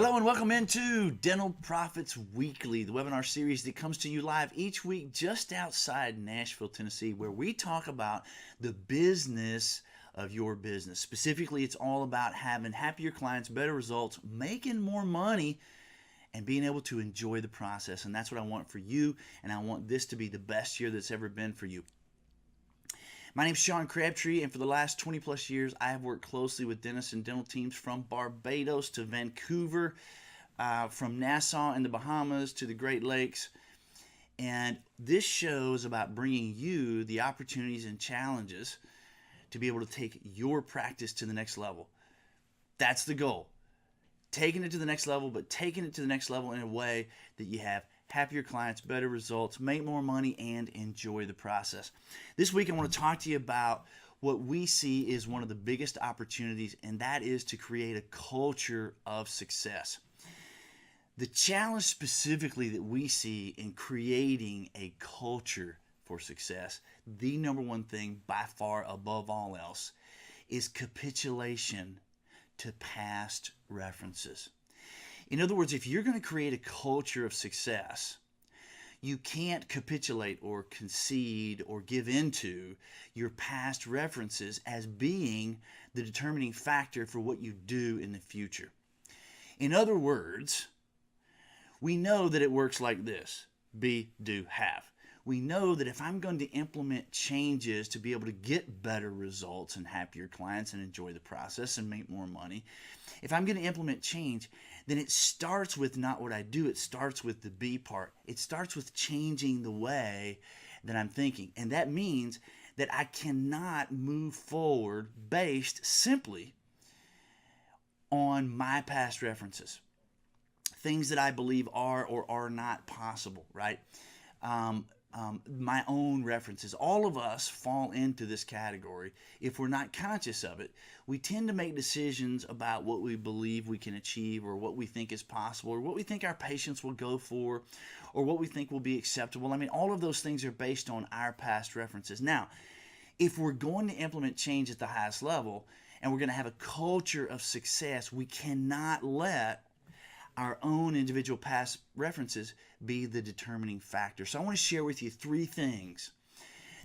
Hello and welcome into Dental Profits Weekly, the webinar series that comes to you live each week just outside Nashville, Tennessee, where we talk about the business of your business. Specifically, it's all about having happier clients, better results, making more money, and being able to enjoy the process. And that's what I want for you, and I want this to be the best year that's ever been for you. My name is Sean Crabtree, and for the last 20 plus years, I have worked closely with dentists and dental teams from Barbados to Vancouver, from Nassau in the Bahamas to the Great Lakes. And this show is about bringing you the opportunities and challenges to be able to take your practice to the next level. That's the goal. Taking it to the next level, but taking it to the next level in a way that you have happier clients, better results, make more money, and enjoy the process. This week I want to talk to you about what we see is one of the biggest opportunities, and that is to create a culture of success. The challenge specifically that we see in creating a culture for success, the number one thing by far above all else, is capitulation to past references. In other words, if you're going to create a culture of success, you can't capitulate or concede or give into your past references as being the determining factor for what you do in the future. In other words, we know that it works like this: be, do, have. We know that if I'm going to implement changes to be able to get better results and happier clients and enjoy the process and make more money, if I'm going to implement change, then it starts with not what I do, it starts with the be part. It starts with changing the way that I'm thinking. And that means that I cannot move forward based simply on my past references. Things that I believe are or are not possible, right? My own references. All of us fall into this category. If we're not conscious of it, we tend to make decisions about what we believe we can achieve, or what we think is possible, or what we think our patients will go for, or what we think will be acceptable. I mean, all of those things are based on our past references. Now, if we're going to implement change at the highest level, and we're going to have a culture of success, we cannot let our own individual past references be the determining factor. So I want to share with you 3 things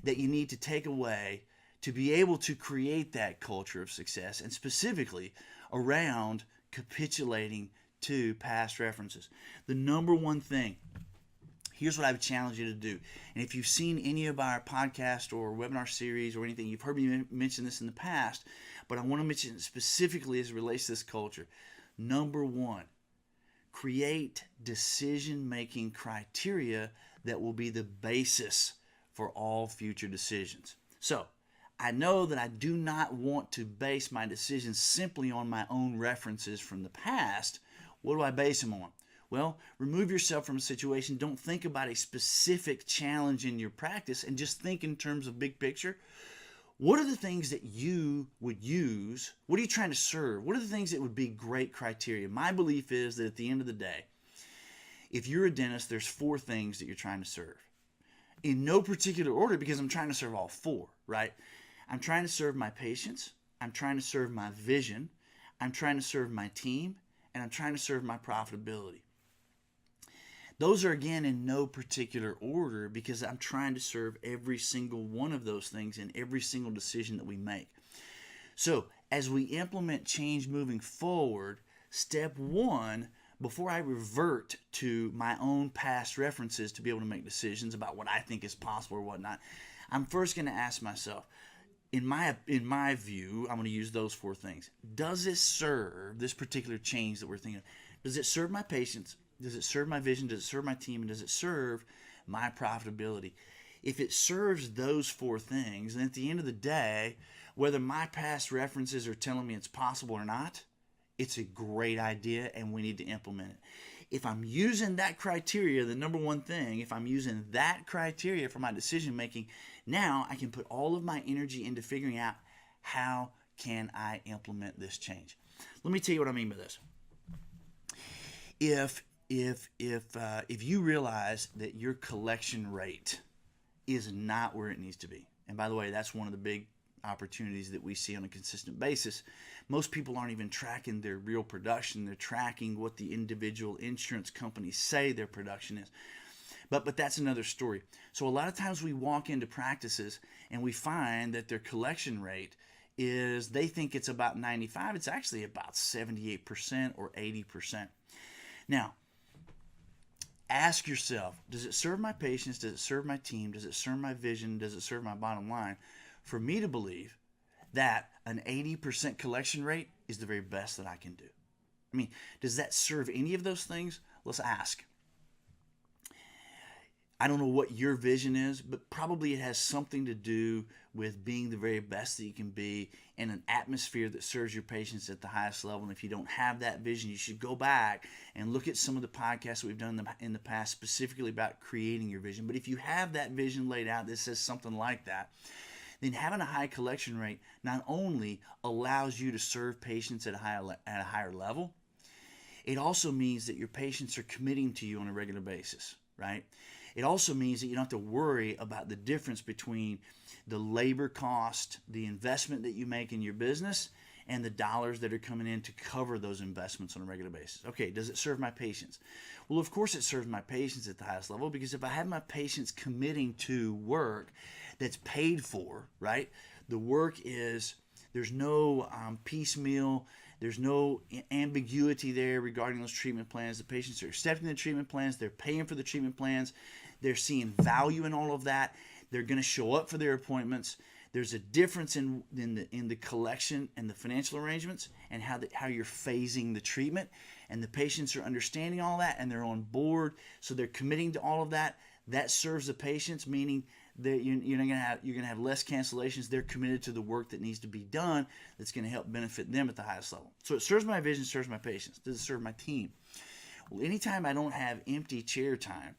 that you need to take away to be able to create that culture of success, and specifically around capitulating to past references. The number one thing, here's what I would challenge you to do. And if you've seen any of our podcast or webinar series or anything, you've heard me mention this in the past, but I want to mention it specifically as it relates to this culture. Number one, create decision-making criteria that will be the basis for all future decisions. So, I know that I do not want to base my decisions simply on my own references from the past. What do I base them on? Well, remove yourself from a situation. Don't think about a specific challenge in your practice, and just think in terms of big picture. What are the things that you would use? What are you trying to serve? What are the things that would be great criteria? My belief is that at the end of the day, if you're a dentist, there's 4 things that you're trying to serve. In no particular order, because I'm trying to serve all 4, right? I'm trying to serve my patients, I'm trying to serve my vision, I'm trying to serve my team, and I'm trying to serve my profitability. Those are, again, in no particular order, because I'm trying to serve every single one of those things in every single decision that we make. So as we implement change moving forward, step 1, before I revert to my own past references to be able to make decisions about what I think is possible or whatnot, I'm first going to ask myself, in my view, I'm going to use those 4 things. Does it serve this particular change that we're thinking of? Does it serve my patients? Does it serve my vision? Does it serve my team? And does it serve my profitability? If it serves those 4 things, then at the end of the day, whether my past references are telling me it's possible or not, it's a great idea and we need to implement it. If I'm using that criteria, the number one thing, if I'm using that criteria for my decision making, now I can put all of my energy into figuring out how can I implement this change. Let me tell you what I mean by this. If you realize that your collection rate is not where it needs to be, and by the way, that's one of the big opportunities that we see on a consistent basis. Most people aren't even tracking their real production. They're tracking what the individual insurance companies say their production is. But that's another story. So a lot of times we walk into practices and we find that their collection rate is, they think it's about 95. It's actually about 78% or 80%. Now, ask yourself, does it serve my patients? Does it serve my team? Does it serve my vision? Does it serve my bottom line for me to believe that an 80% collection rate is the very best that I can do? I mean, does that serve any of those things? Let's ask. I don't know what your vision is, but probably it has something to do with being the very best that you can be in an atmosphere that serves your patients at the highest level. And if you don't have that vision, you should go back and look at some of the podcasts that we've done in the past specifically about creating your vision. But if you have that vision laid out that says something like that, then having a high collection rate not only allows you to serve patients at a higher level, it also means that your patients are committing to you on a regular basis, right? It also means that you don't have to worry about the difference between the labor cost, the investment that you make in your business, and the dollars that are coming in to cover those investments on a regular basis. Okay, does it serve my patients? Well, of course it serves my patients at the highest level, because if I have my patients committing to work that's paid for, right? The work is, there's no piecemeal, there's no ambiguity there regarding those treatment plans. The patients are accepting the treatment plans, they're paying for the treatment plans, they're seeing value in all of that, they're going to show up for their appointments. There's a difference in the collection and the financial arrangements and how you're phasing the treatment, and the patients are understanding all that and they're on board, so they're committing to all of that. That serves the patients, meaning that you're going to have less cancellations. They're committed to the work that needs to be done that's going to help benefit them at the highest level. So it serves my vision, serves my patients. Does it serve my team? Well, anytime I don't have empty chair time,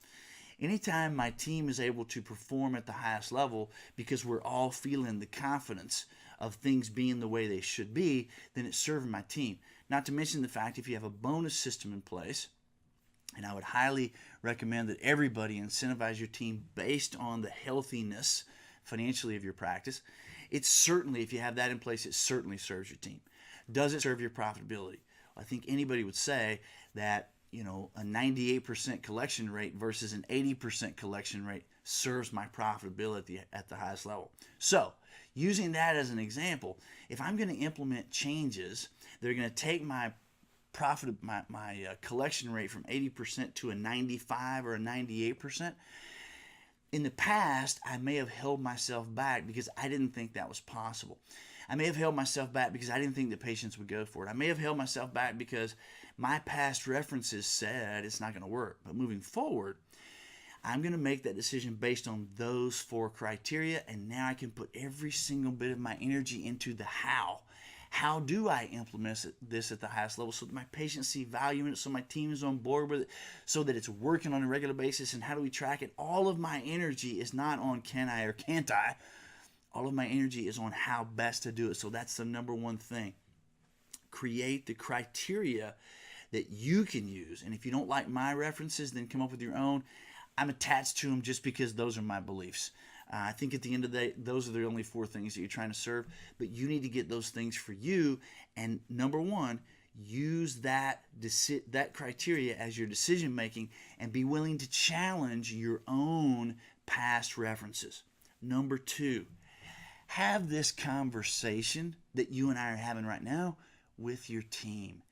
anytime my team is able to perform at the highest level because we're all feeling the confidence of things being the way they should be, then it's serving my team. Not to mention the fact, if you have a bonus system in place, and I would highly recommend that everybody incentivize your team based on the healthiness financially of your practice. It's certainly, if you have that in place, it certainly serves your team. Does it serve your profitability? I think anybody would say that, a 98% collection rate versus an 80% collection rate serves my profitability at the highest level. So, using that as an example, if I'm going to implement changes that are going to take my collection rate from 80% to a 95 or a 98%. In the past, I may have held myself back because I didn't think that was possible. I may have held myself back because I didn't think the patients would go for it. I may have held myself back because my past references said it's not going to work. But moving forward, I'm going to make that decision based on those 4 criteria, and now I can put every single bit of my energy into the how. How do I implement this at the highest level so that my patients see value in it, so my team is on board with it, so that it's working on a regular basis, and how do we track it? All of my energy is not on can I or can't I. All of my energy is on how best to do it. So that's the number one thing. Create the criteria that you can use. And if you don't like my references, then come up with your own. I'm attached to them just because those are my beliefs. I think at the end of the day, those are the only 4 things that you're trying to serve, but you need to get those things for you. And number 1, use that criteria as your decision making, and be willing to challenge your own past references. Number 2, have this conversation that you and I are having right now with your team.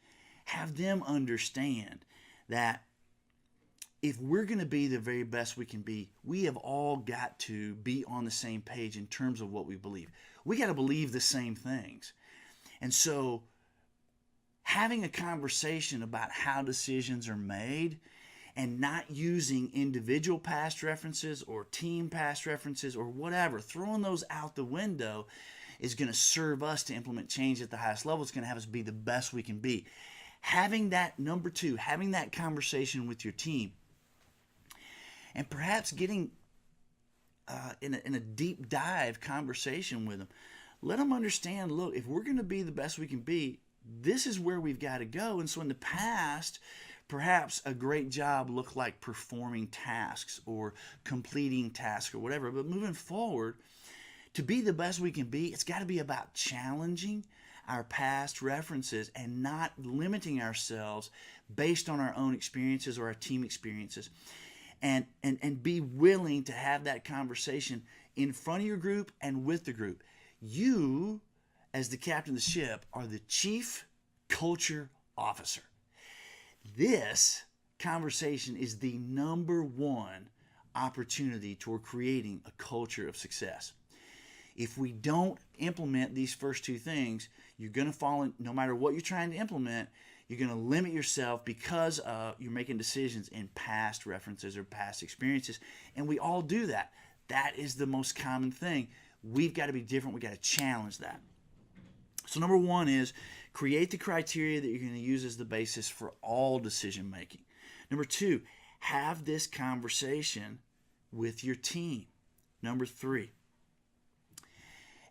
Have them understand that if we're going to be the very best we can be, we have all got to be on the same page in terms of what we believe. We got to believe the same things. And so having a conversation about how decisions are made, and not using individual past references or team past references or whatever, throwing those out the window, is going to serve us to implement change at the highest level. It's going to have us be the best we can be. Having that, number 2, having that conversation with your team, and perhaps getting in a deep dive conversation with them. Let them understand, look, if we're going to be the best we can be, this is where we've got to go. And so in the past, perhaps a great job looked like performing tasks or completing tasks or whatever. But moving forward, To be the best we can be, it's got to be about challenging our past references and not limiting ourselves based on our own experiences or our team experiences. And be willing to have that conversation in front of your group and with the group. You, as the captain of the ship, are the chief culture officer. This conversation is the number one opportunity toward creating a culture of success. If we don't implement these first two things, you're going to fall in, no matter what you're trying to implement, you're going to limit yourself because you're making decisions in past references or past experiences. And we all do that. That is the most common thing. We've got to be different. We've got to challenge that. So number one is create the criteria that you're going to use as the basis for all decision making. Number two, have this conversation with your team. Number three,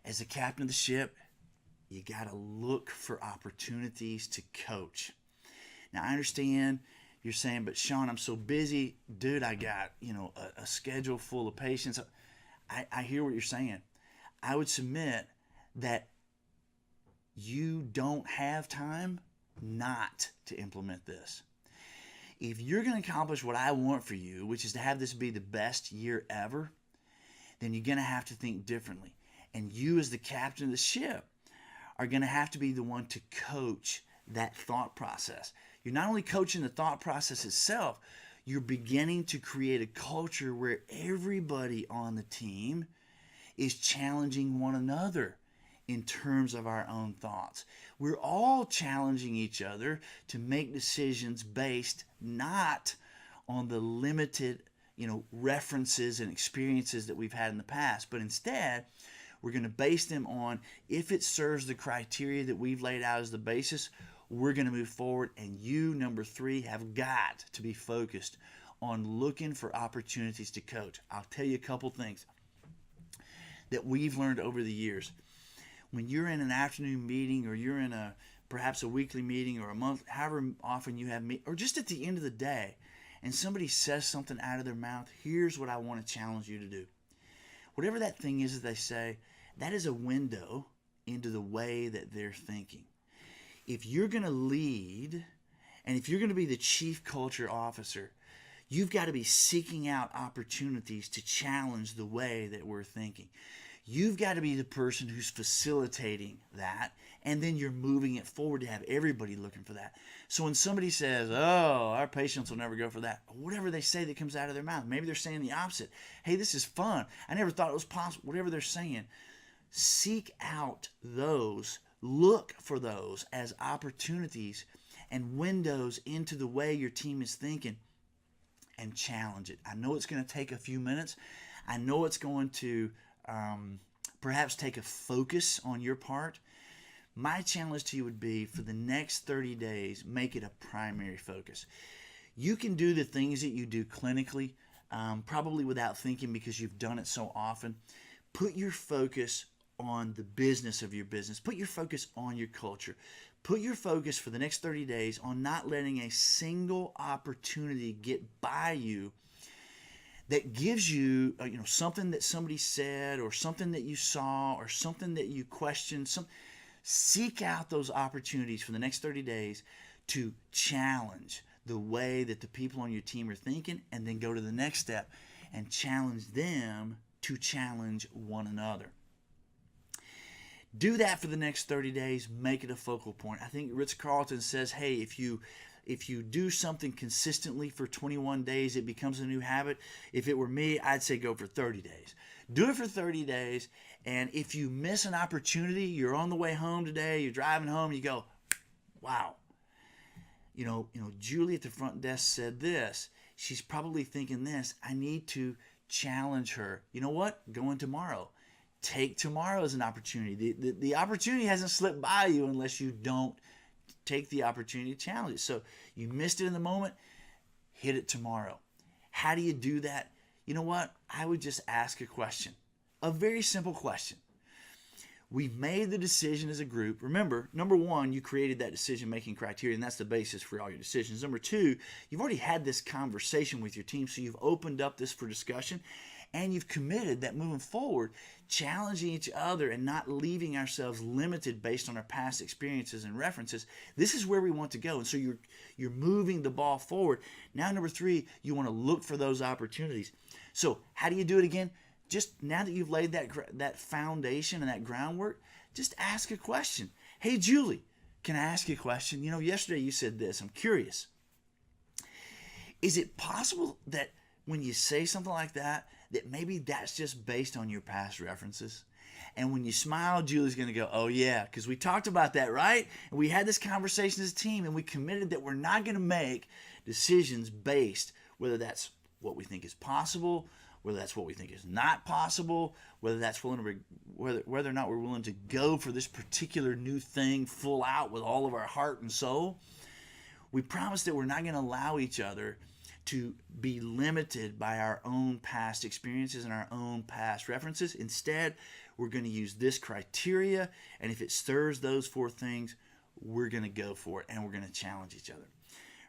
as the captain of the ship, you got to look for opportunities to coach. Now, I understand you're saying, but Sean, I'm so busy. Dude, I got, a schedule full of patients. I hear what you're saying. I would submit that you don't have time not to implement this. If you're going to accomplish what I want for you, which is to have this be the best year ever, then you're going to have to think differently. And you, as the captain of the ship, are going to have to be the one to coach that thought process. You're not only coaching the thought process itself, you're beginning to create a culture where everybody on the team is challenging one another in terms of our own thoughts. We're all challenging each other to make decisions based not on the limited, references and experiences that we've had in the past, but instead, we're going to base them on if it serves the criteria that we've laid out as the basis, we're going to move forward. And you, number three, have got to be focused on looking for opportunities to coach. I'll tell you a couple things that we've learned over the years. When you're in an afternoon meeting or you're in perhaps a weekly meeting or a month, however often you have or just at the end of the day, and somebody says something out of their mouth, here's what I want to challenge you to do. Whatever that thing is that they say, that is a window into the way that they're thinking. If you're going to lead, and if you're going to be the chief culture officer, you've got to be seeking out opportunities to challenge the way that we're thinking. You've got to be the person who's facilitating that, and then you're moving it forward to have everybody looking for that. So when somebody says, oh, our patients will never go for that, whatever they say that comes out of their mouth, maybe they're saying the opposite. Hey, this is fun. I never thought it was possible. Whatever they're saying, seek out those, look for those as opportunities and windows into the way your team is thinking and challenge it. I know it's going to take a few minutes. I know it's going to perhaps take a focus on your part. My challenge to you would be for the next 30 days, make it a primary focus. You can do the things that you do clinically, probably without thinking because you've done it so often. Put your focus on the business of your business. Put your focus on your culture. Put your focus for the next 30 days on not letting a single opportunity get by you that gives you, something that somebody said or something that you saw or something that you questioned. Seek out those opportunities for the next 30 days to challenge the way that the people on your team are thinking, and then go to the next step and challenge them to challenge one another. Do that for the next 30 days. Make it a focal point. I think Ritz-Carlton says, hey, if you do something consistently for 21 days, it becomes a new habit. If it were me, I'd say go for 30 days. Do it for 30 days, and if you miss an opportunity, you're on the way home today, you're driving home, you go, wow. Julie at the front desk said this. She's probably thinking this. I need to challenge her. You know what? Go in tomorrow. Take tomorrow as an opportunity. The opportunity hasn't slipped by you unless you don't take the opportunity to challenge it. So you missed it in the moment, hit it tomorrow. How do you do that? You know what? I would just ask a question, a very simple question. We've made the decision as a group. Remember, number one, you created that decision-making criteria, and that's the basis for all your decisions. Number two, you've already had this conversation with your team, so you've opened up this for discussion, and you've committed that moving forward, challenging each other and not leaving ourselves limited based on our past experiences and references. This is where we want to go, and so you're moving the ball forward. Now, number three, you want to look for those opportunities. So how do you do it again? Just now that you've laid that foundation and that groundwork, just ask a question. Hey, Julie, can I ask you a question? Yesterday you said this. I'm curious. Is it possible that when you say something like that maybe that's just based on your past references? And when you smile, Julie's going to go, oh, yeah, because we talked about that, right? And we had this conversation as a team, and we committed that we're not going to make decisions based, whether that's what we think is possible, whether that's what we think is not possible, whether or not we're willing to go for this particular new thing full out with all of our heart and soul. We promise that we're not going to allow each other to be limited by our own past experiences and our own past references. Instead, we're going to use this criteria, and if it stirs those four things, we're going to go for it, and we're going to challenge each other,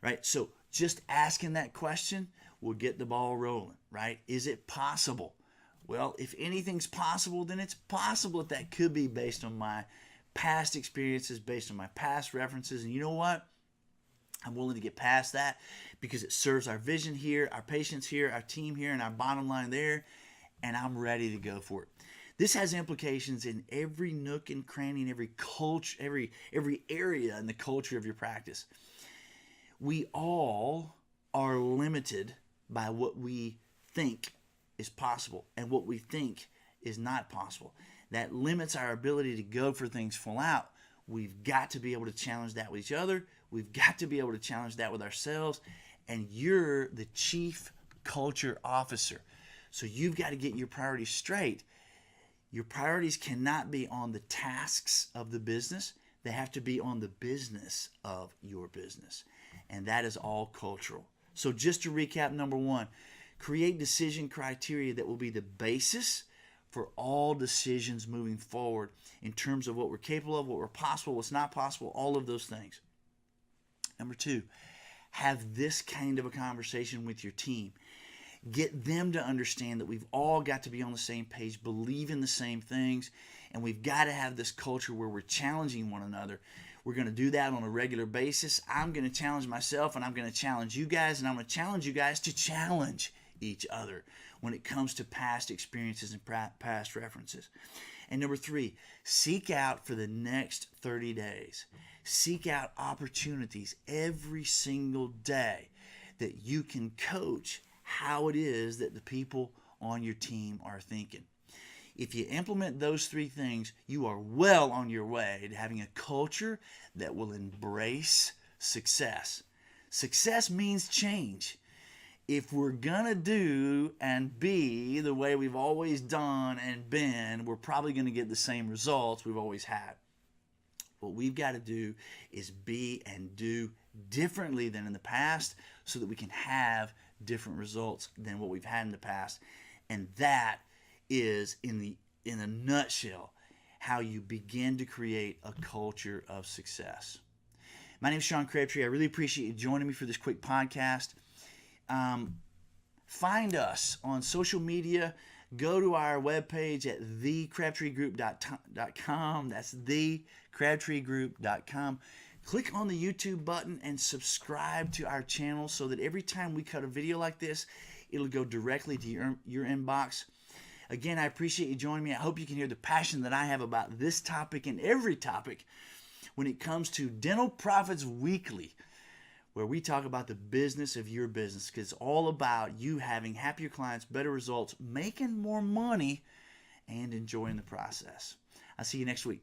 right? So just asking that question will get the ball rolling, right? Is it possible? Well, if anything's possible, then it's possible that could be based on my past experiences, based on my past references. And you know what? I'm willing to get past that because it serves our vision here, our patients here, our team here, and our bottom line there, and I'm ready to go for it. This has implications in every nook and cranny, in every culture, every area in the culture of your practice. We all are limited by what we think is possible and what we think is not possible. That limits our ability to go for things full out. We've got to be able to challenge that with each other. We've got to be able to challenge that with ourselves. And you're the chief culture officer. So you've got to get your priorities straight. Your priorities cannot be on the tasks of the business. They have to be on the business of your business. And that is all cultural. So just to recap, number one, create decision criteria that will be the basis for all decisions moving forward in terms of what we're capable of, what we're possible, what's not possible, all of those things. Number two, have this kind of a conversation with your team. Get them to understand that we've all got to be on the same page, believe in the same things, and we've got to have this culture where we're challenging one another. We're going to do that on a regular basis. I'm going to challenge myself, and I'm going to challenge you guys, and I'm going to challenge you guys to challenge each other when it comes to past experiences and past references. And number three, seek out for the next 30 days. Seek out opportunities every single day that you can coach how it is that the people on your team are thinking. If you implement those three things, you are well on your way to having a culture that will embrace success. Success means change. If we're going to do and be the way we've always done and been, we're probably going to get the same results we've always had. What we've got to do is be and do differently than in the past so that we can have different results than what we've had in the past. And that is, in a nutshell, how you begin to create a culture of success. My name is Sean Crabtree. I really appreciate you joining me for this quick podcast. Find us on social media. Go to our webpage at thecrabtreegroup.com. That's thecrabtreegroup.com. Click on the YouTube button and subscribe to our channel so that every time we cut a video like this, it'll go directly to your inbox. Again, I appreciate you joining me. I hope you can hear the passion that I have about this topic and every topic when it comes to Dental Profits Weekly, where we talk about the business of your business, because it's all about you having happier clients, better results, making more money, and enjoying the process. I'll see you next week.